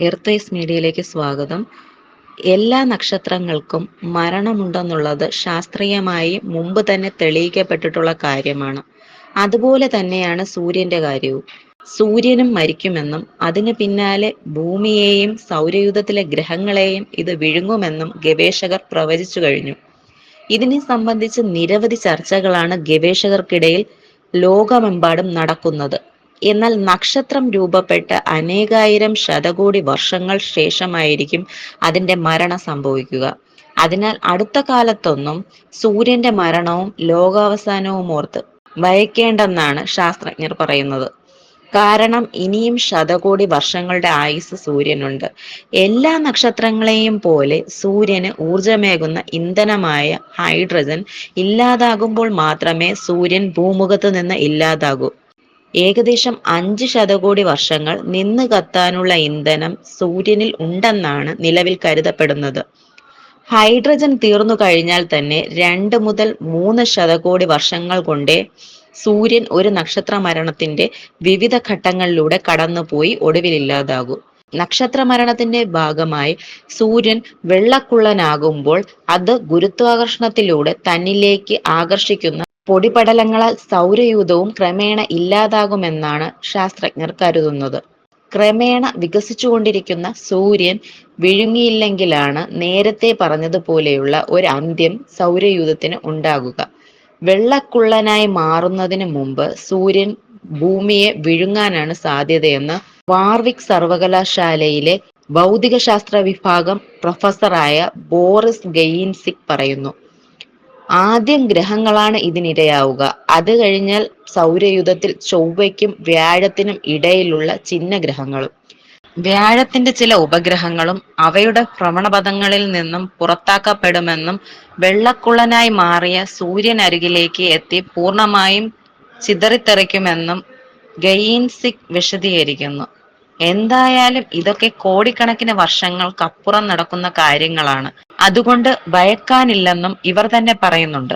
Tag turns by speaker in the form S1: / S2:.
S1: എർത്തേസ് മീഡിയയിലേക്ക് സ്വാഗതം. എല്ലാ നക്ഷത്രങ്ങൾക്കും മരണമുണ്ടെന്നുള്ളത് ശാസ്ത്രീയമായി മുമ്പ് തന്നെ തെളിയിക്കപ്പെട്ടിട്ടുള്ള കാര്യമാണ്. അതുപോലെ തന്നെയാണ് സൂര്യന്റെ കാര്യവും. സൂര്യനും മരിക്കുമെന്നും അതിന് പിന്നാലെ ഭൂമിയെയും സൗരയൂഥത്തിലെ ഗ്രഹങ്ങളെയും ഇത് വിഴുങ്ങുമെന്നും ഗവേഷകർ പ്രവചിച്ചു കഴിഞ്ഞു. ഇതിനെ സംബന്ധിച്ച് നിരവധി ചർച്ചകളാണ് ഗവേഷകർക്കിടയിൽ ലോകമെമ്പാടും നടക്കുന്നത്. എന്നാൽ നക്ഷത്രം രൂപപ്പെട്ട അനേകായിരം ശതകോടി വർഷങ്ങൾ ശേഷമായിരിക്കും അതിന്റെ മരണം സംഭവിക്കുക. അതിനാൽ അടുത്ത കാലത്തൊന്നും സൂര്യന്റെ മരണവും ലോകാവസാനവും ഓർത്ത് ഭയക്കേണ്ടെന്നാണ് ശാസ്ത്രജ്ഞർ പറയുന്നത്. കാരണം ഇനിയും ശതകോടി വർഷങ്ങളുടെ ആയുസ് സൂര്യനുണ്ട്. എല്ലാ നക്ഷത്രങ്ങളെയും പോലെ സൂര്യന് ഊർജമേകുന്ന ഇന്ധനമായ ഹൈഡ്രജൻ ഇല്ലാതാകുമ്പോൾ മാത്രമേ സൂര്യൻ ഭൂമുഖത്ത് നിന്ന് ഇല്ലാതാകൂ. ഏകദേശം 5 ശതകോടി വർഷങ്ങൾ നിന്ന് കത്താനുള്ള ഇന്ധനം സൂര്യനിൽ ഉണ്ടെന്നാണ് നിലവിൽ കരുതപ്പെടുന്നത്. ഹൈഡ്രജൻ തീർന്നു കഴിഞ്ഞാൽ തന്നെ 2 മുതൽ 3 ശതകോടി വർഷങ്ങൾ കൊണ്ടേ സൂര്യൻ ഒരു നക്ഷത്ര മരണത്തിന്റെ വിവിധ ഘട്ടങ്ങളിലൂടെ കടന്നുപോയി ഒടുവിലില്ലാതാകൂ. നക്ഷത്ര മരണത്തിന്റെ ഭാഗമായി സൂര്യൻ വെള്ളക്കുള്ളനാകുമ്പോൾ അത് ഗുരുത്വാകർഷണത്തിലൂടെ തന്നിലേക്ക് ആകർഷിക്കുന്ന പൊടിപടലങ്ങളാൽ സൗരയൂഥവും ക്രമേണ ഇല്ലാതാകുമെന്നാണ് ശാസ്ത്രജ്ഞർ കരുതുന്നത്. ക്രമേണ വികസിച്ചുകൊണ്ടിരിക്കുന്ന സൂര്യൻ വിഴുങ്ങിയില്ലെങ്കിലാണ് നേരത്തെ പറഞ്ഞതുപോലെയുള്ള ഒരു അന്ത്യം സൗരയൂഥത്തിന് ഉണ്ടാകുക. വെള്ളക്കുള്ളനായി മാറുന്നതിന് മുമ്പ് സൂര്യൻ ഭൂമിയെ വിഴുങ്ങാനാണ് സാധ്യതയെന്ന് വാർവിക് സർവകലാശാലയിലെ ഭൗതികശാസ്ത്ര വിഭാഗം പ്രൊഫസറായ ബോറിസ് ഗെയിൻസിക് പറയുന്നു. ആദ്യം ഗ്രഹങ്ങളാണ് ഇതിനിരയാവുക. അത് കഴിഞ്ഞാൽ സൗരയൂഥത്തിൽ ചൊവ്വയ്ക്കും വ്യാഴത്തിനും ഇടയിലുള്ള ചിഹ്നഗ്രഹങ്ങളും. വ്യാഴത്തിന്റെ ചില ഉപഗ്രഹങ്ങളും അവയുടെ ഭ്രമണപഥങ്ങളിൽ നിന്നും പുറത്താക്കപ്പെടുമെന്നും വെള്ളക്കുള്ളനായി മാറിയ സൂര്യനരികിലേക്ക് എത്തി പൂർണ്ണമായും ചിതറിത്തെറിക്കുമെന്നും ഗെയിൻസിക് വിശദീകരിക്കുന്നു. എന്തായാലും ഇതൊക്കെ കോടിക്കണക്കിന് വർഷങ്ങൾക്കപ്പുറം നടക്കുന്ന കാര്യങ്ങളാണ്. അതുകൊണ്ട് ഭയക്കാനില്ലെന്നും ഇവർ തന്നെ പറയുന്നുണ്ട്.